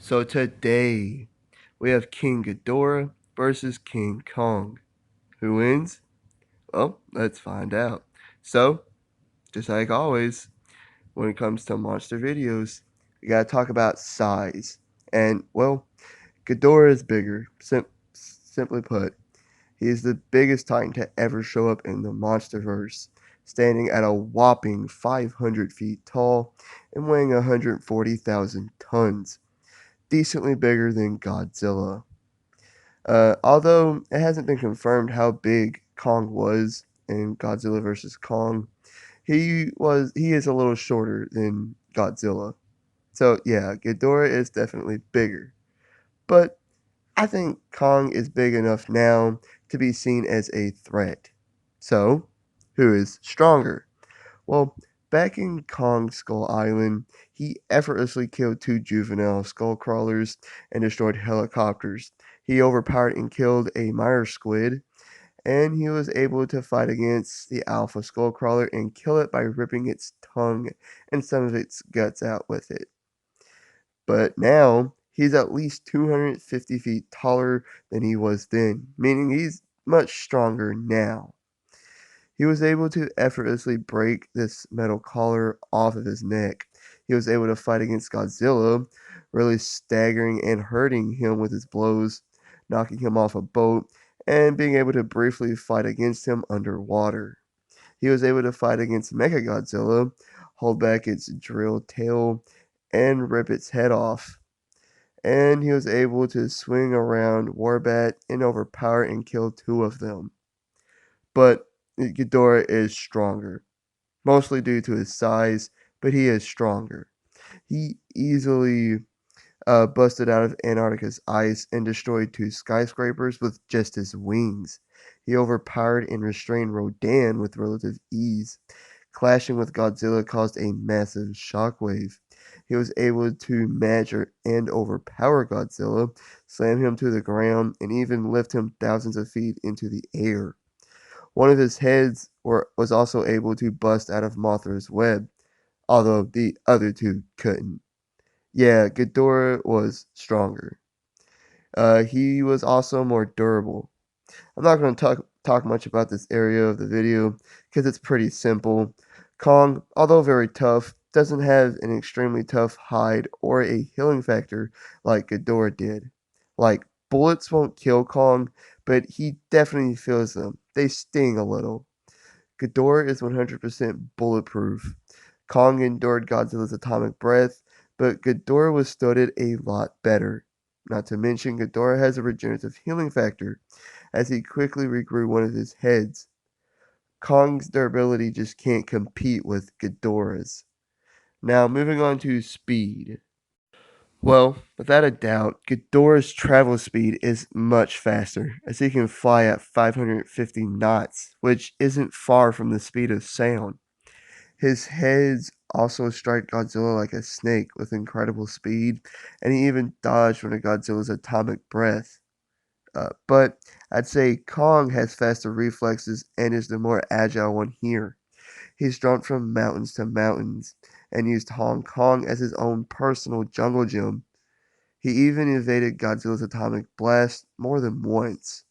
So today we have King Ghidorah versus King Kong. Who wins? Well, let's find out. So, just like always, when it comes to monster videos, we gotta talk about size. And, well, Ghidorah is bigger. Simply put, he is the biggest titan to ever show up in the monsterverse, standing at a whopping 500 feet tall and weighing 140,000 tons, decently bigger than Godzilla. Although it hasn't been confirmed how big Kong was in Godzilla vs. Kong, he is a little shorter than Godzilla. So yeah, Ghidorah is definitely bigger. But I think Kong is big enough now to be seen as a threat. So, who is stronger? Well, back in Kong Skull Island, he effortlessly killed two juvenile skull crawlers and destroyed helicopters. He overpowered and killed a mire squid, and he was able to fight against the alpha skull crawler and kill it by ripping its tongue and some of its guts out with it. But now, he's at least 250 feet taller than he was then, meaning he's much stronger now. He was able to effortlessly break this metal collar off of his neck. He was able to fight against Godzilla, really staggering and hurting him with his blows, knocking him off a boat, and being able to briefly fight against him underwater. He was able to fight against Mechagodzilla, hold back its drilled tail, and rip its head off. And he was able to swing around Warbat and overpower and kill two of them. But Ghidorah is stronger, mostly due to his size, but he is stronger. He easily busted out of Antarctica's ice and destroyed two skyscrapers with just his wings. He overpowered and restrained Rodan with relative ease. Clashing with Godzilla caused a massive shockwave. He was able to match and overpower Godzilla, slam him to the ground, and even lift him thousands of feet into the air. One of his heads was also able to bust out of Mothra's web, although the other two couldn't. Yeah, Ghidorah was stronger. He was also more durable. I'm not going to talk much about this area of the video because it's pretty simple. Kong, although very tough, doesn't have an extremely tough hide or a healing factor like Ghidorah did. Like, bullets won't kill Kong, but he definitely feels them. They sting a little. Ghidorah is 100% bulletproof. Kong endured Godzilla's atomic breath, but Ghidorah withstood it a lot better. Not to mention, Ghidorah has a regenerative healing factor, as he quickly regrew one of his heads. Kong's durability just can't compete with Ghidorah's. Now, moving on to speed. Well, without a doubt, Ghidorah's travel speed is much faster, as he can fly at 550 knots, which isn't far from the speed of sound. His heads also strike Godzilla like a snake with incredible speed, and he even dodged one of Godzilla's atomic breath. But I'd say Kong has faster reflexes and is the more agile one here. He's jumped from mountains to mountains and used Hong Kong as his own personal jungle gym. He even evaded Godzilla's atomic blast more than once.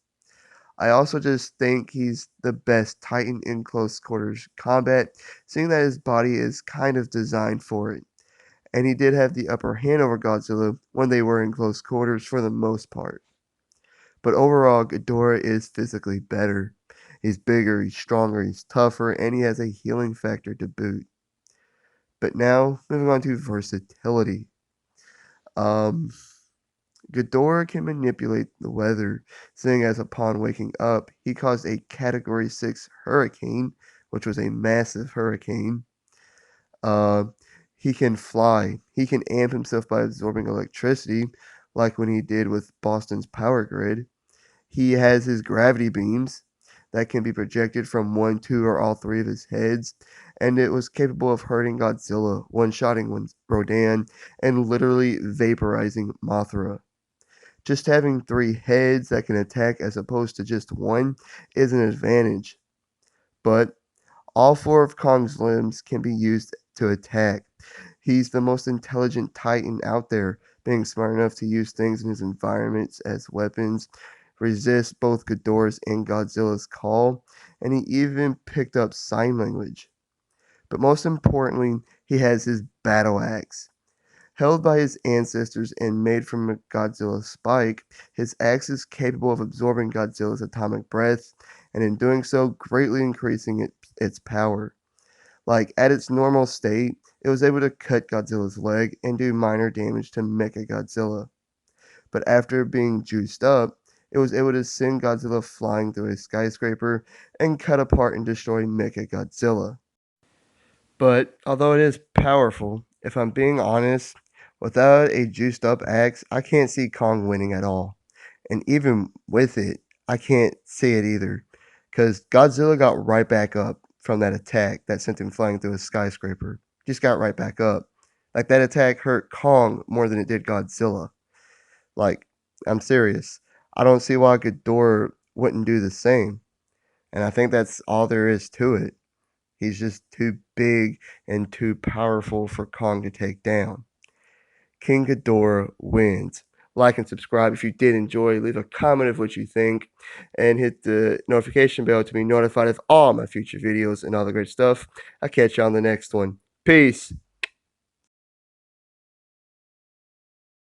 I also just think he's the best Titan in close quarters combat, seeing that his body is kind of designed for it. And he did have the upper hand over Godzilla when they were in close quarters for the most part. But overall, Ghidorah is physically better. He's bigger, he's stronger, he's tougher, and he has a healing factor to boot. But now, moving on to versatility. Um, Ghidorah can manipulate the weather, seeing as upon waking up, he caused a Category 6 hurricane, which was a massive hurricane. Uh, he can fly. He can amp himself by absorbing electricity, like when he did with Boston's power grid. He has his gravity beams that can be projected from one, two, or all three of his heads, and it was capable of hurting Godzilla, one-shotting Rodan, and literally vaporizing Mothra. Just having three heads that can attack as opposed to just one is an advantage. But all four of Kong's limbs can be used to attack. He's the most intelligent Titan out there, being smart enough to use things in his environments as weapons, resist both Ghidorah's and Godzilla's call, and he even picked up sign language. But most importantly, he has his battle axe. Held by his ancestors and made from a Godzilla's spike, his axe is capable of absorbing Godzilla's atomic breath, and in doing so, greatly increasing its power. Like, at its normal state, it was able to cut Godzilla's leg and do minor damage to Mechagodzilla. But after being juiced up, it was able to send Godzilla flying through a skyscraper and cut apart and destroy Mechagodzilla. But although it is powerful, if I'm being honest, without a juiced up axe, I can't see Kong winning at all. And even with it, I can't see it either. Because Godzilla got right back up from that attack that sent him flying through a skyscraper. Just got right back up. Like, that attack hurt Kong more than it did Godzilla. Like, I'm serious. I don't see why Ghidorah wouldn't do the same. And I think that's all there is to it. He's just too big and too powerful for Kong to take down. King Ghidorah wins. Like and subscribe if you did enjoy. Leave a comment of what you think. And hit the notification bell to be notified of all my future videos and all the great stuff. I'll catch you on the next one. Peace.